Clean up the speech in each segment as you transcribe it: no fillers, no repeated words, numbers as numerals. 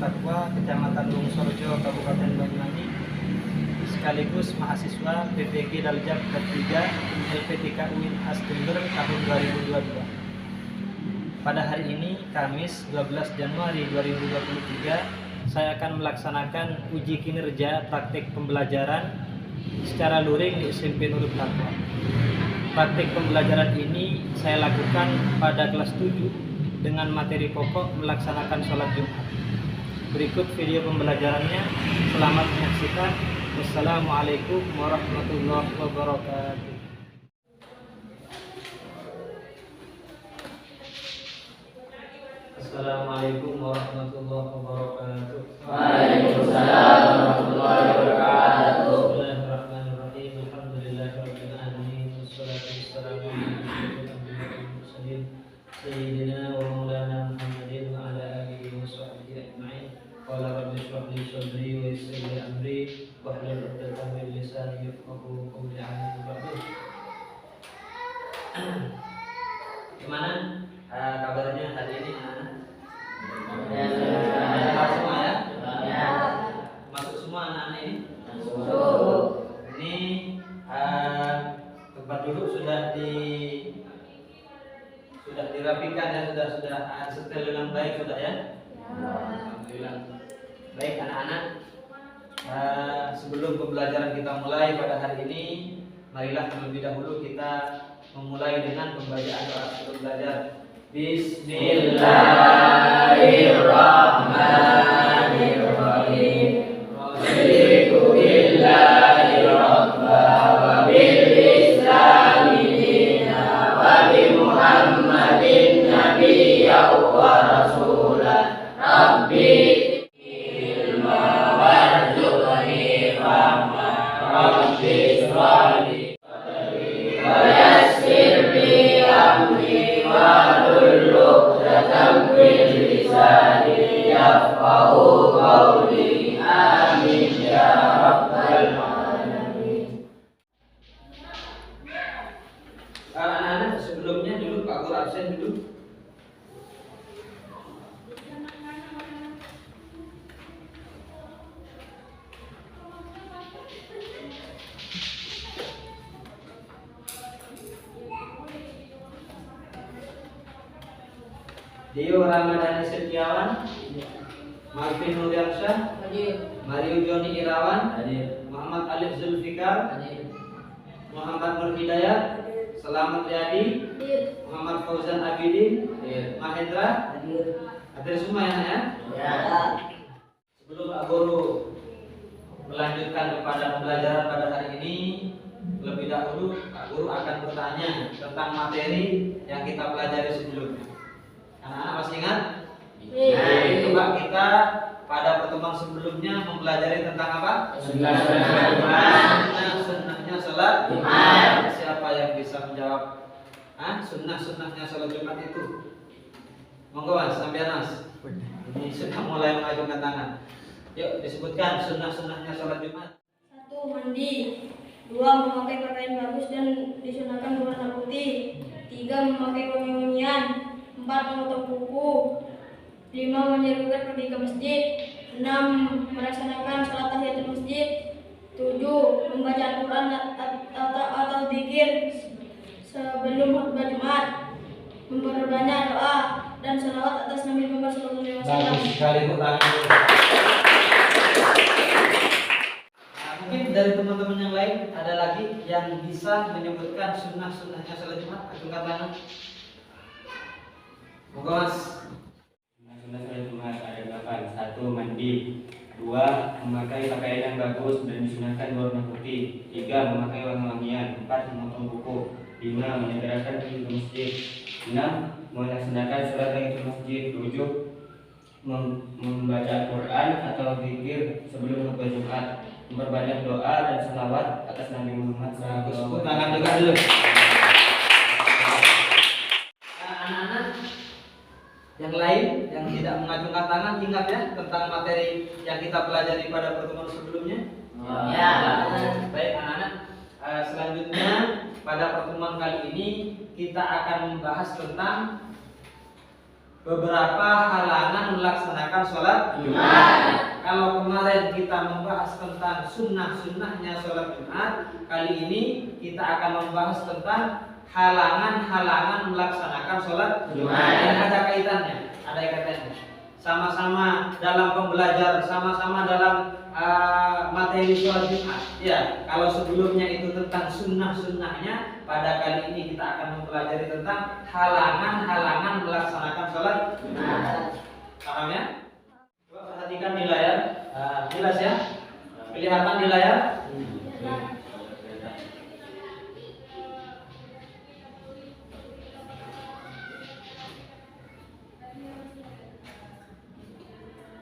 Takwa, Kecamatan Lungsorjo, Kabupaten Banyuwangi, sekaligus mahasiswa PPG Daljab ketiga LPTK UIN Astumber tahun 2022. Pada hari ini, Kamis 12 Januari 2023, saya akan melaksanakan uji kinerja praktik pembelajaran secara luring di SMP Nurul Takwa. Praktik pembelajaran ini saya lakukan pada kelas 7 dengan materi pokok melaksanakan sholat Jumat. Berikut video pembelajarannya. Selamat menyaksikan. Wassalamualaikum warahmatullahi wabarakatuh. Assalamualaikum warahmatullahi wabarakatuh. Waalaikumsalam warahmatullahi wabarakatuh. Bismillahirrahmanirrahim. Alhamdulillahirabbil alamin. Wassalatu wassalamu ala asyrofil mursalin sayyidina wa maulana Muhammadin wa ala alihi wa sahbihi ajma'in. Qala rabbi shrah li sadri wa yassir li amri wahlul 'uqdatam min lisani yafqahu qawli. Gimana kabarnya hari ini, anak-anak? Semua ya? Masuk semua anak-anak ini? Masuk. Ini tempat duduk sudah dirapikan ya, sudah setel dengan baik sudah ya? Alhamdulillah. Baik anak-anak, sebelum pembelajaran kita mulai pada hari ini, marilah terlebih dahulu kita memulai dengan pembacaan doa sebelum belajar. Bismillahirrahmanirrahim. Raditu billahi rabba wa bil islami dina wa bi Muhammadin nabiyya wa rasulah. Rabbi ilma warzuqni fahma. Rabbi sholli wa yassir li amri wahlul 'uqdatam min lisani yafqahu qawli. Amin ya rabbal alamin. Anak-anak sebelumnya dulu Pak Guru absen dulu. Dio Ramadhani Setiawan, Marvin Nuryansyah, Mario Joni Irawan, Muhammad Alif Zulfikar, Muhammad Nur Hidayat, Selamat Riyadi, Muhammad Fauzan Abidin, Mahendra. Hadir semua ya? Sebelum Pak Guru melanjutkan kepada pembelajaran pada hari ini, lebih dahulu Pak Guru akan bertanya tentang materi yang kita pelajari sebelumnya. Anak-anak masih ingat? Coba kita pada pertemuan sebelumnya mempelajari tentang apa? Sunnahnya sholat Jumat. Siapa yang bisa menjawab? Sunnah-sunnahnya sholat Jumat itu? Monggo Mas, sampean Mas. Ini sudah mulai mengajukan tangan. Yuk disebutkan sunnah-sunnahnya sholat Jumat. 1. Mandi. 2. Memakai pakaian bagus dan disunahkan berwarna putih. 3. Memakai wangi-wangian. 4. Memotong kuku. 5. Menyerukan pergi ke masjid. 6. Melaksanakan sholat tahiyatul masjid. 7. Membaca Al-Quran atau zikir sebelum khutbah Jumat. Memperbanyak doa dan salawat atas Nabi Muhammad SAW. Bagus sekali tangan. Mungkin dari teman-teman yang lain ada lagi yang bisa menyebutkan sunnah-sunnahnya sholat Jumat. Acungkan tangan. Monggo Mas. Sunnah sholat Jumat ada 8. 1. Mandi. 2. Memakai pakaian yang bagus dan disunahkan berwarna putih. 3. Memakai wangi-wangian. 4. Memotong kuku. 5. Menyegerakan pergi ke masjid. 6. Melaksanakan sholat tahiyatul masjid. 7. Membaca Al-Quran atau zikir sebelum khutbah Jumat. Memperbanyak doa dan salawat atas Nabi Muhammad Tepuk tangan juga dulu. Anak-anak yang lain yang tidak mengacungkan tangan, ingat ya tentang materi yang kita pelajari pada pertemuan sebelumnya. Baik anak-anak, selanjutnya pada pertemuan kali ini kita akan membahas tentang beberapa halangan melaksanakan sholat Jumat. Kalau kemarin kita membahas tentang sunnah-sunnahnya sholat Jumat, kali ini kita akan membahas tentang halangan-halangan melaksanakan sholat Jumat. Dan ada kaitannya, ada kaitannya. Sama-sama dalam pembelajaran, sama-sama dalam materi sholat Jumat. Ya, kalau sebelumnya itu tentang sunnah-sunnahnya, pada kali ini kita akan mempelajari tentang halangan-halangan melaksanakan sholat Jumat. Paham ya? Coba perhatikan di layar, jelas ya? Kelihatan di layar?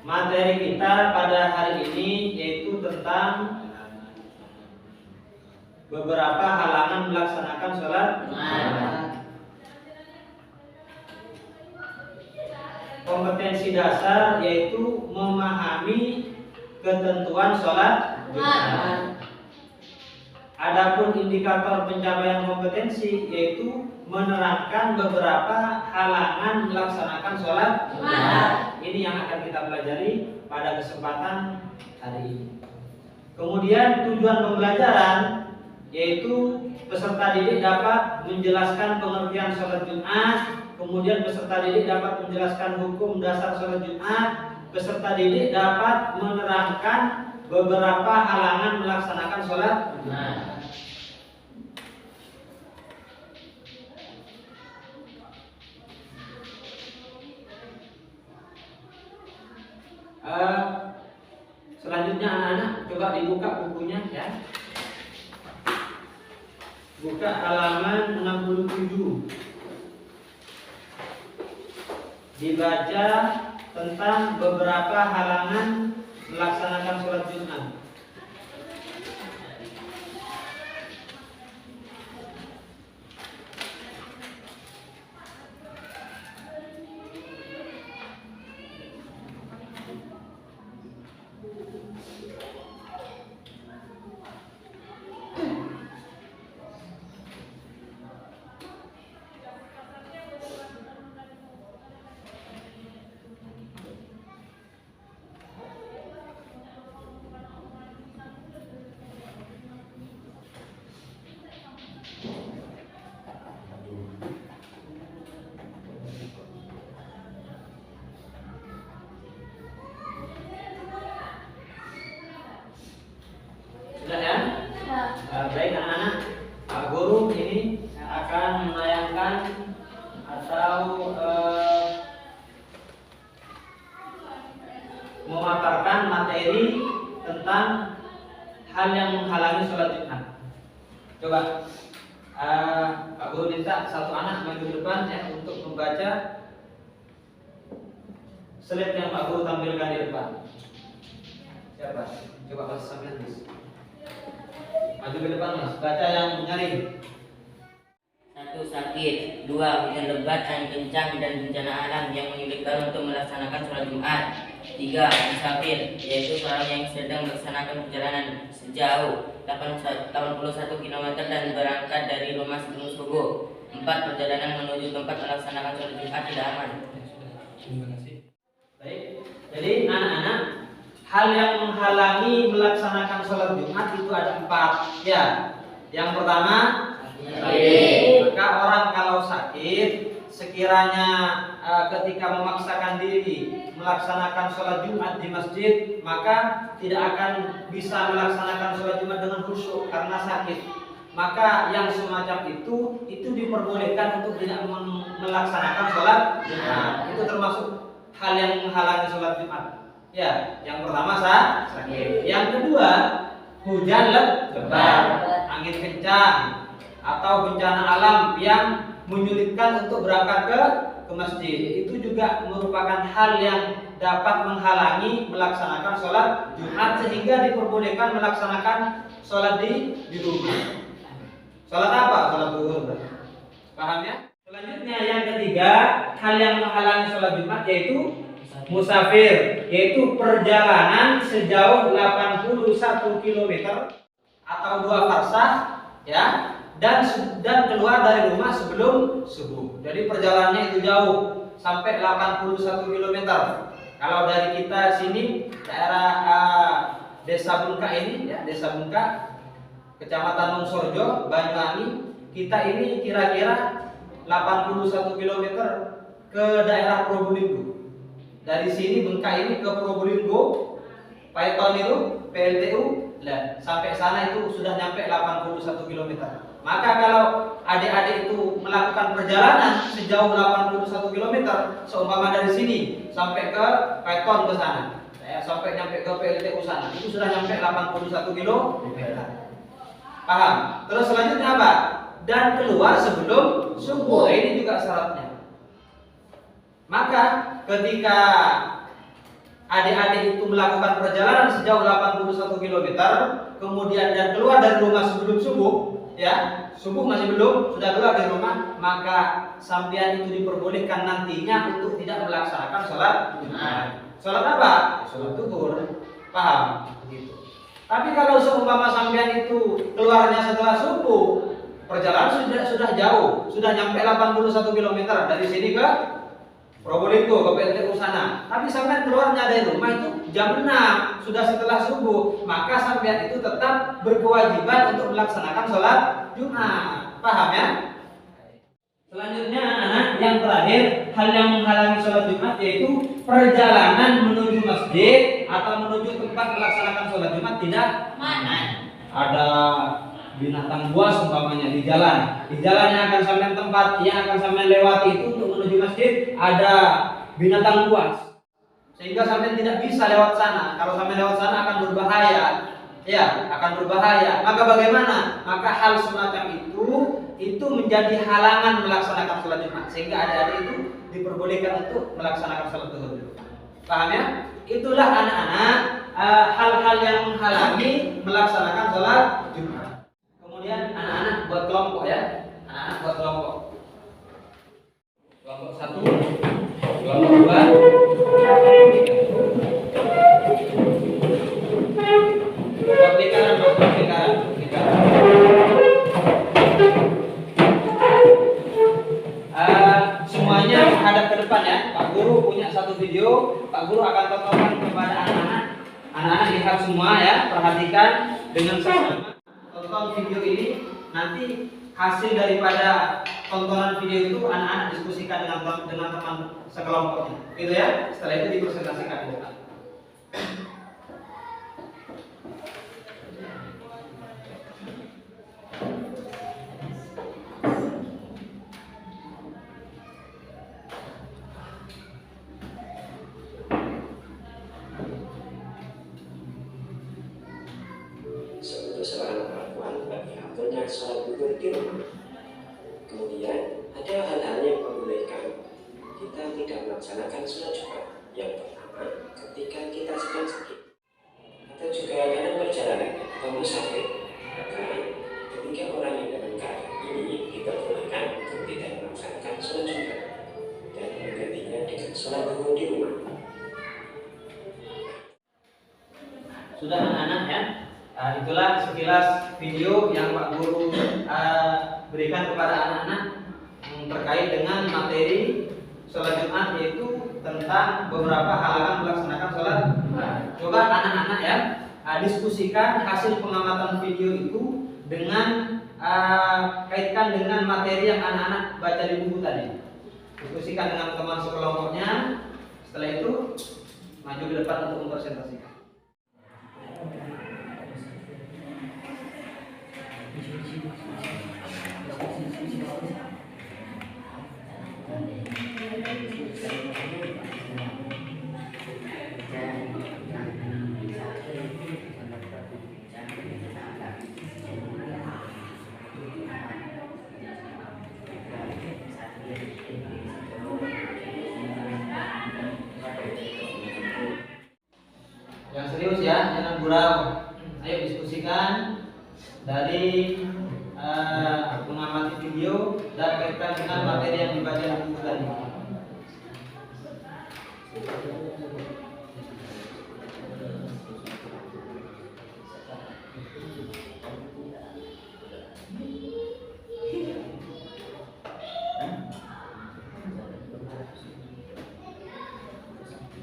Materi kita pada hari ini yaitu tentang beberapa halangan melaksanakan sholat Jumat. Kompetensi dasar yaitu memahami ketentuan sholat Jumat. Adapun indikator pencapaian kompetensi yaitu menerangkan beberapa halangan melaksanakan sholat Jumat. Ini yang akan kita pelajari pada kesempatan hari ini. Kemudian tujuan pembelajaran yaitu peserta didik dapat menjelaskan pengertian sholat Jumat. Kemudian peserta didik dapat menjelaskan hukum dasar sholat Jumat. Peserta didik dapat menerangkan beberapa halangan melaksanakan sholat Jumat. Selanjutnya anak-anak coba dibuka bukunya ya. Buka halaman 67. Dibaca tentang beberapa halangan melaksanakan sholat Jumat. Sudah ya? Baik anak-anak, Pak Guru ini akan menayangkan atau memaparkan materi tentang hal yang menghalangi sholat Jumat. Coba Pak Guru minta satu anak maju ke depan ya untuk membaca slide yang Pak Guru tampilkan di depan. Siapa? Coba Mas sambil Mas. Maju ke depan Mas, baca yang nyaring. 1. Sakit. 2. Hujan lebat dan kencang dan bencana alam yang menyulitkan untuk melaksanakan sholat Jumat. 3. Musafir, yaitu seorang yang sedang melaksanakan perjalanan sejauh 81 km dan berangkat dari rumah sebelum subuh. 4. Perjalanan menuju tempat melaksanakan sholat Jumat tidak aman. Terima kasih. Baik, jadi anak-anak, hal yang menghalangi melaksanakan sholat Jumat itu ada 4 ya. Yang pertama, maka orang kalau sakit sekiranya ketika memaksakan diri melaksanakan sholat Jumat di masjid, maka tidak akan bisa melaksanakan sholat Jumat dengan khusyuk karena sakit. Maka yang semacam itu diperbolehkan untuk tidak melaksanakan sholat Jumat. Itu termasuk hal yang menghalangi sholat Jumat. Ya, yang pertama sakit. Yang kedua, hujan lebat, angin kencang, atau bencana alam yang menyulitkan untuk berangkat ke masjid. Itu juga merupakan hal yang dapat menghalangi melaksanakan sholat Jumat sehingga diperbolehkan melaksanakan sholat di rumah. Sholat apa? Sholat zuhur. Paham ya? Selanjutnya yang ketiga, hal yang menghalangi sholat Jumat yaitu musafir, yaitu perjalanan sejauh 81 km atau 2 farsakh ya, dan keluar dari rumah sebelum subuh. Jadi perjalanannya itu jauh sampai 81 km. Kalau dari kita sini daerah Desa Bungka ini ya, Desa Bungka, Kecamatan Longsorjo, Banyuwangi, kita ini kira-kira 81 km ke daerah Probolinggo. Dari sini Bengka ini ke Probolinggo, Paiton itu, PLTU, sampai sana itu sudah nyampe 81 km. Maka kalau adik-adik itu melakukan perjalanan sejauh 81 km, seumpama dari sini sampai ke Paiton ke sana, sampai nyampe ke PLTU sana, itu sudah nyampe 81 km. Paham? Terus selanjutnya apa? Dan keluar sebelum subuh. Ini juga syaratnya. Maka ketika adik-adik itu melakukan perjalanan sejauh 81 km, kemudian dan keluar dari rumah sebelum subuh, ya, subuh masih belum, sudah keluar dari rumah, maka sampean itu diperbolehkan nantinya untuk tidak melaksanakan sholat Jumat. Sholat apa? Sholat zuhur. Paham? Gitu. Tapi kalau seumpama sampean itu keluarnya setelah subuh, perjalanan sudah jauh, sudah nyampe 81 km dari sini ke Probolinggo, ke PLTU sana. Tapi sampean keluarnya dari rumah itu jam 6, sudah setelah subuh, maka sampean itu tetap berkewajiban untuk melaksanakan sholat Jumat. Paham ya? Selanjutnya anak-anak, yang terakhir, hal yang menghalangi sholat Jumat yaitu perjalanan menuju masjid atau menuju tempat melaksanakan sholat Jumat tidak aman. Ada binatang buas umpamanya di jalan yang akan sampean tempat yang akan sampean lewati itu untuk menuju masjid ada binatang buas, sehingga sampean tidak bisa lewat sana. Kalau sampean lewat sana akan berbahaya, ya, akan berbahaya. Maka bagaimana? Maka hal semacam itu menjadi halangan melaksanakan sholat Jumat, sehingga adik-adik itu diperbolehkan untuk melaksanakan sholat zuhur. Paham ya? Itulah anak-anak hal-hal yang menghalangi melaksanakan sholat Jumat. Kemudian anak-anak buat kelompok ya, anak-anak buat kelompok. Kelompok 1, kelompok 2, buat lingkaran, buat lingkaran. Semuanya menghadap ke depan ya. Pak Guru punya satu video, Pak Guru akan tontonkan kepada anak-anak. Anak-anak lihat semua ya, perhatikan dengan seksama. Tonton video ini, nanti hasil daripada tontonan video itu anak-anak diskusikan dengan teman sekelompoknya, gitu ya. Setelah itu dipresentasikan. Sebagai seorang perempuan bagi aturnya sholat zuhur di rumah. Kemudian ada hal-hal yang membolehkan kita tidak melaksanakan sholat Jumat. Yang pertama, ketika kita sedang sakit atau juga dalam perjalanan atau musafir, maka ketika orang yang dalam keadaan ini diperbolehkan untuk tidak melaksanakan sholat Jumat dan menggantinya dengan sholat zuhur di rumah. Sudah anak-anak ya. Itulah sekilas video yang Pak Guru berikan kepada anak-anak terkait dengan materi sholat Jumat, yaitu tentang beberapa halangan melaksanakan sholat Jumat. Coba anak-anak ya diskusikan hasil pengamatan video itu dengan kaitkan dengan materi yang anak-anak baca di buku tadi. Diskusikan dengan teman sekelompoknya. Setelah itu maju ke depan untuk mempresentasikan. Yang serius ya, jangan gurau. Ayo diskusikan dari mengamati video dan kaitkan dengan materi yang dibaca di buku tadi.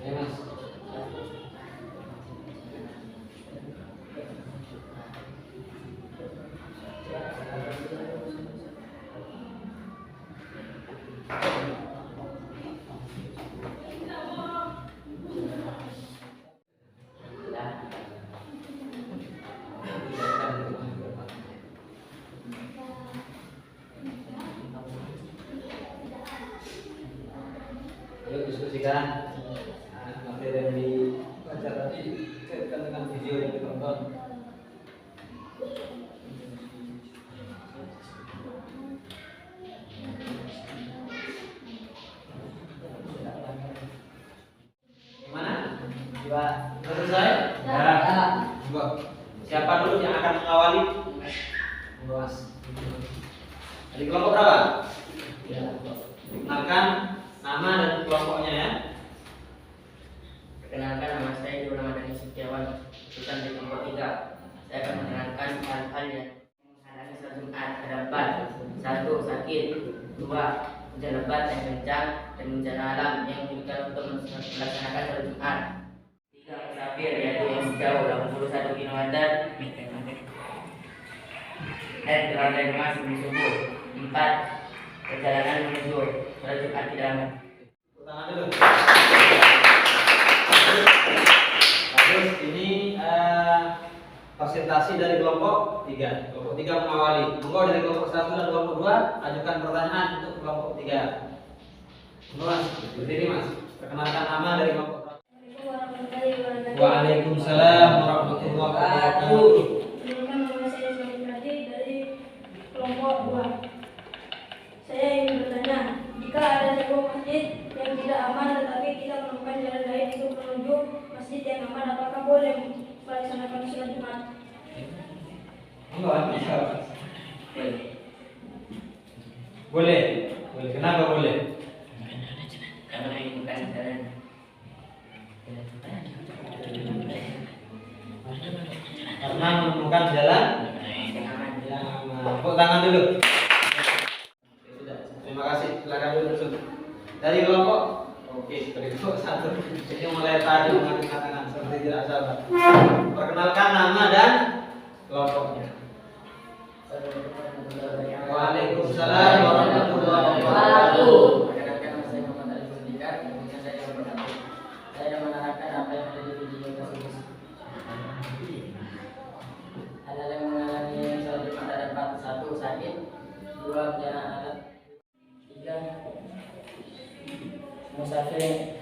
Ya, Mas. Ayo diskusikan materi yang dibaca tadi kaitkan dengan video yang ditonton. Gimana? Coba selesai? Ya. Coba. Siapa dulu yang akan mengawali? Mas. Dari kelompok berapa? Ya. Kenalkan nama dan kelompoknya ya. Perkenalkan, nama saya Ibu Ramadhani Setiawan, lulusan dari kelompok 3. Saya akan menerangkan hal-hal yang menghalangi sholat Jumat. Ada 4. 1. Sakit. 2. Hujan lebat yang kencang dan bencana alam yang menyulitkan untuk melaksanakan sholat Jumat. 3. Musafir, yaitu yang sejauh 81 km dan keluar dari rumah sebelum subuh. 4. Perjalanan menuju sholat Jumat tidak aman. Tangan dulu. Bagus, ini presentasi dari kelompok 3. Kelompok 3 mengawali. Monggo dari kelompok 1 dan kelompok 2 ajukan pertanyaan untuk kelompok 3. Monggo Mas, berdiri Mas. Perkenalkan nama dari kelompok 1. Waalaikumsalam warahmatullahi wabarakatuh. Perkenalkan, nama saya Ismail Hadi dari kelompok 2. Saya ingin bertanya, jika ada sebuah masjid yang tidak aman tetapi kita menemukan jalan lain untuk menuju masjid yang aman, apakah boleh melaksanakan sholat Jumat? Enggak, bisa. Boleh. Boleh. Kenapa boleh? Karena ini bukan jalan. Karena menemukan jalan Yang aman. yang aman. Tepuk tangan dulu. Sudah. Terima kasih. Silakan dulu terus. Dari kelompok. Oke, dari kelompok 1. Ini mulai tadi mengangkat tangan seperti tidak sabar. Perkenalkan nama dan kelompoknya. Waalaikumsalam warahmatullahi wabarakatuh. Perkenalkan, nama saya Muhammad Ali Ferdinand, kemudian saya kelompok 1. Saya akan menerangkan apa yang ada di video tersebut. Hal-hal yang menghalangi sholat Jumat ada 4. 1. Sakit. 2. Bencana alam. 3. Musafir.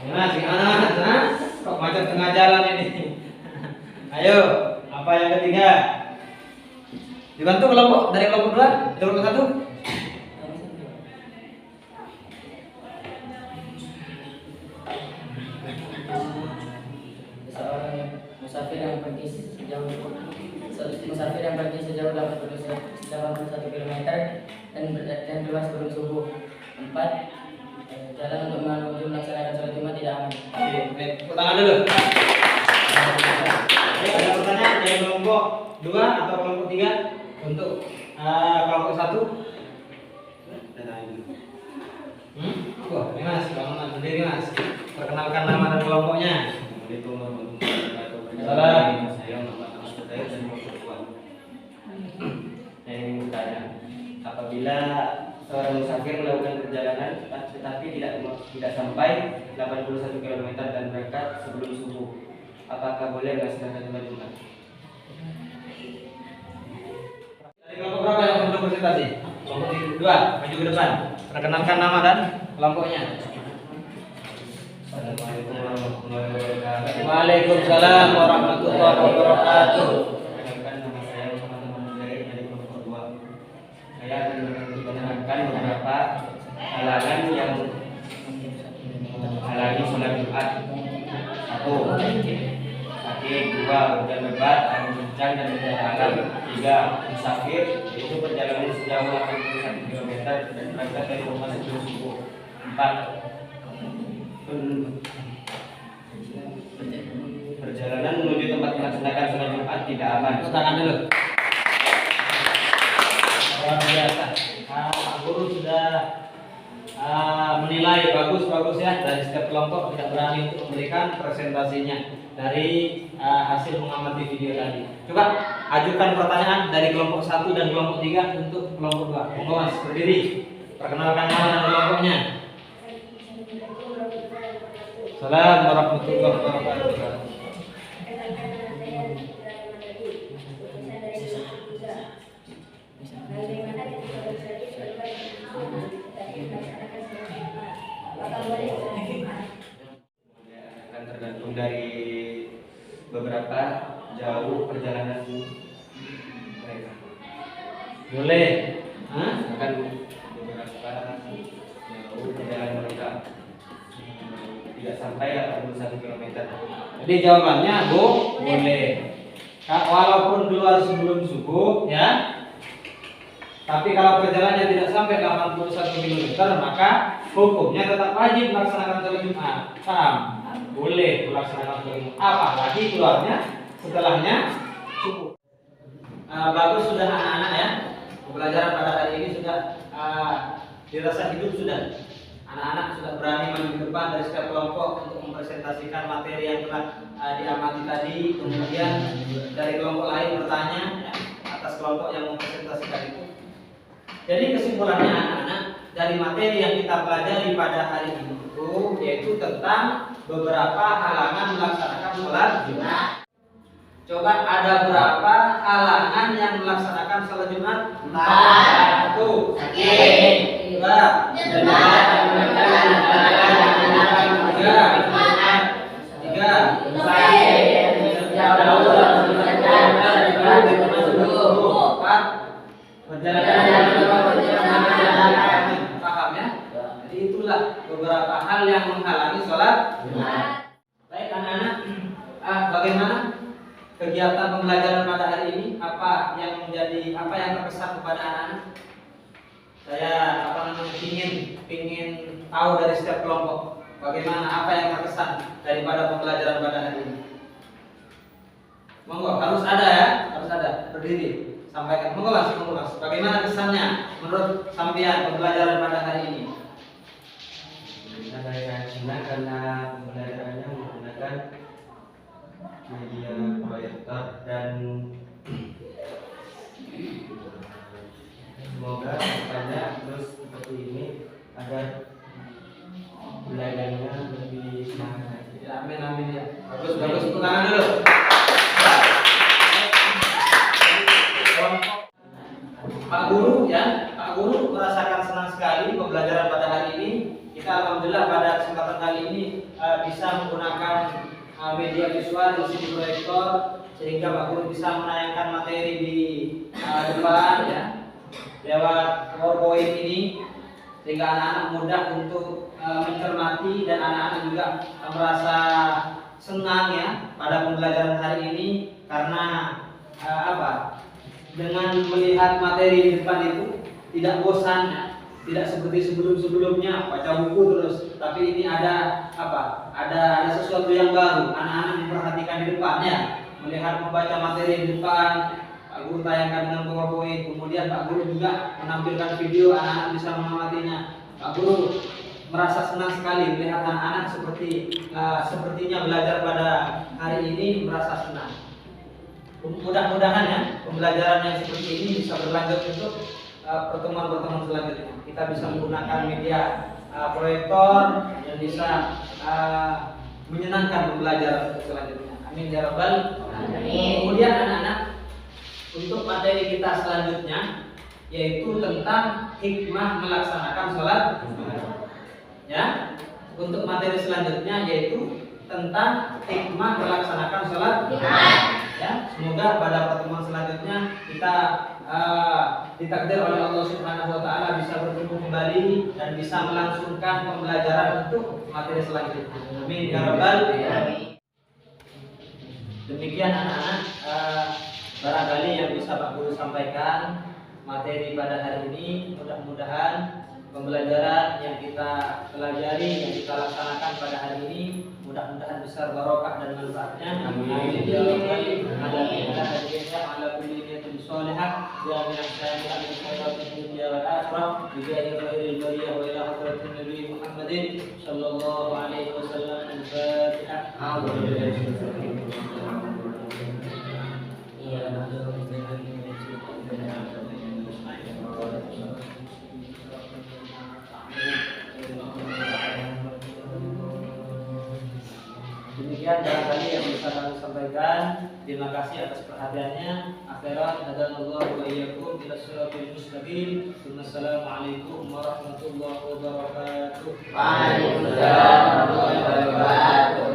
Gimana? Kok macet tengah jalan ini? Ayo, apa yang ketiga? Dibantu kelompok dari kelompok 2, dari kelompok 1. Seorang musafir yang pergi sejauh 81 km dan keluar sebelum subuh. 4. Jalan untuk menuju melaksanakan sholat Jumat tidak aman. Oke, tepuk tangan dulu. Oke, ada pertanyaan dari kelompok 2 atau kelompok 3 untuk kelompok 1? Wah, ini Mas, bangunan sendiri Mas. Perkenalkan nama dan kelompoknya. Assalamualaikum warahmatullahi wabarakatuh. Salam. Saya Muhammad Ahmad Hidayat dari kelompok 2. Saya ingin bertanya, apabila seorang musafir melakukan perjalanan tetapi tidak sampai 81 km dan berangkat sebelum subuh, apakah boleh melaksanakan sholat Jumat? Dari kelompok berapa yang belum presentasi? Kelompok 2, maju ke depan. Perkenalkan nama dan kelompoknya. Assalamualaikum warahmatullahi wabarakatuh. Waalaikumsalam warahmatullahi wabarakatuh. Perkenalkan, nama saya Muhammad Ahmad Hidayat dari kelompok 2. Saya akan menerangkan beberapa halangan yang menghalangi sholat Jumat. 1. Sakit. 2. Hujan lebat, angin kencang dan bencana alam. 3. Musafir, yaitu perjalanan sejauh 81 km dan berangkat dari rumah sebelum subuh. 4. Perjalanan menuju tempat melaksanakan sholat Jumat tidak aman. Tepuk tangan dulu. Luar biasa. Pak Guru sudah menilai bagus ya dari setiap kelompok, tidak berani untuk memberikan presentasinya dari hasil mengamati video tadi. Coba ajukan pertanyaan dari kelompok 1 dan kelompok 3 untuk kelompok 2. Monggo Mas, berdiri. Perkenalkan nama dan kelompoknya. Assalamualaikum warahmatullahi wabarakatuh. Akan tergantung dari beberapa jauh perjalanan mereka. Boleh. Akan beberapa jauh perjalanan mereka, tidak sampai 81 km. Jadi jawabannya boleh. Walaupun keluar sebelum subuh ya. Tapi kalau perjalanannya tidak sampai 81 km, maka hukumnya tetap wajib melaksanakan sholat Jumat. Paham? Boleh melaksanakan sholat Jumat. Apalagi keluarnya setelahnya subuh. Bagus sudah anak-anak ya. Pembelajaran pada hari ini sudah dirasa hidup sudah. Anak-anak sudah berani maju ke depan dari setiap kelompok untuk mempresentasikan materi yang telah diamati tadi. Kemudian dari kelompok lain bertanya ya, atas kelompok yang mempresentasikan itu. Jadi kesimpulannya anak-anak dari materi yang kita pelajari pada hari ini itu yaitu tentang beberapa halangan melaksanakan sholat Jumat. Coba ada berapa halangan yang melaksanakan sholat Jumat? 4. 1. Sakit. 2. Berat. 3. Paham ya? Jadi itulah beberapa hal yang menghalangi sholat Jumat. Baik anak-anak, bagaimana kegiatan pembelajaran pada hari ini? Apa yang terkesan kepada anak-anak? Saya ingin tahu dari setiap kelompok bagaimana apa yang terkesan daripada pembelajaran pada hari ini. Monggo, harus ada ya, harus ada. Berdiri. Sampaikan, monggo Mas, bagaimana kesannya menurut sampean pembelajaran pada hari ini? Saya senang karena pembelajarannya menggunakan media proyektor dan semoga kedepannya terus seperti ini agar belajarnya lebih semangat. Ya, amin ya. Bagus, tepuk tangan dulu. Pak Guru merasakan senang sekali pembelajaran pada hari ini. Kita alhamdulillah pada kesempatan kali ini bisa menggunakan media visual di sini proyektor sehingga Pak Guru bisa menayangkan materi di depan ya lewat PowerPoint ini sehingga anak-anak mudah untuk mencermati dan anak-anak juga merasa senang ya pada pembelajaran hari ini karena dengan melihat materi di depan itu tidak bosan ya. Tidak seperti sebelumnya baca buku terus, tapi ini ada sesuatu yang baru. Anak-anak memperhatikan di depan ya, melihat membaca materi di depan. Pak Guru tayangkan dengan PowerPoint, kemudian Pak Guru juga menampilkan video, anak-anak bisa mengamatinya. Pak Guru merasa senang sekali melihat anak-anak sepertinya belajar pada hari ini merasa senang. Mudah-mudahan ya pembelajaran yang seperti ini bisa berlanjut untuk pertemuan-pertemuan selanjutnya. Kita bisa menggunakan media proyektor dan bisa menyenangkan pembelajaran selanjutnya. Amin ya rabbal alamin. Kemudian anak-anak, untuk materi kita selanjutnya yaitu tentang hikmah melaksanakan sholat. Ya, untuk materi selanjutnya yaitu tentang hikmah melaksanakan sholat. Ya, semoga pada pertemuan selanjutnya kita ditakdir oleh Allah Subhanahu wa taala bisa bertemu kembali dan bisa melangsungkan pembelajaran untuk materi selanjutnya. Amin ya rabbal alamin. Demikian anak-anak, barangkali yang bisa Pak Guru sampaikan materi pada hari ini. Mudah-mudahan pembelajaran yang kita pelajari, yang kita laksanakan pada hari ini mudah-mudahan besar barokah dan manfaatnya. Amin ya rabbal alamin. Ala kulli niyatin shalihah wa min akram bi jahi khairil bariyah wa ila hadratin nabi Muhammadin sallallahu alaihi wasallam. Al-Fatihah. Demikian barangkali yang bisa kami sampaikan. Terima kasih atas perhatiannya. Akhirat hadanallahu wa iyyakum ila shiratal mustaqim. Wassalamualaikum warahmatullahi wabarakatuh. Waalaikumsalam warahmatullahi wabarakatuh.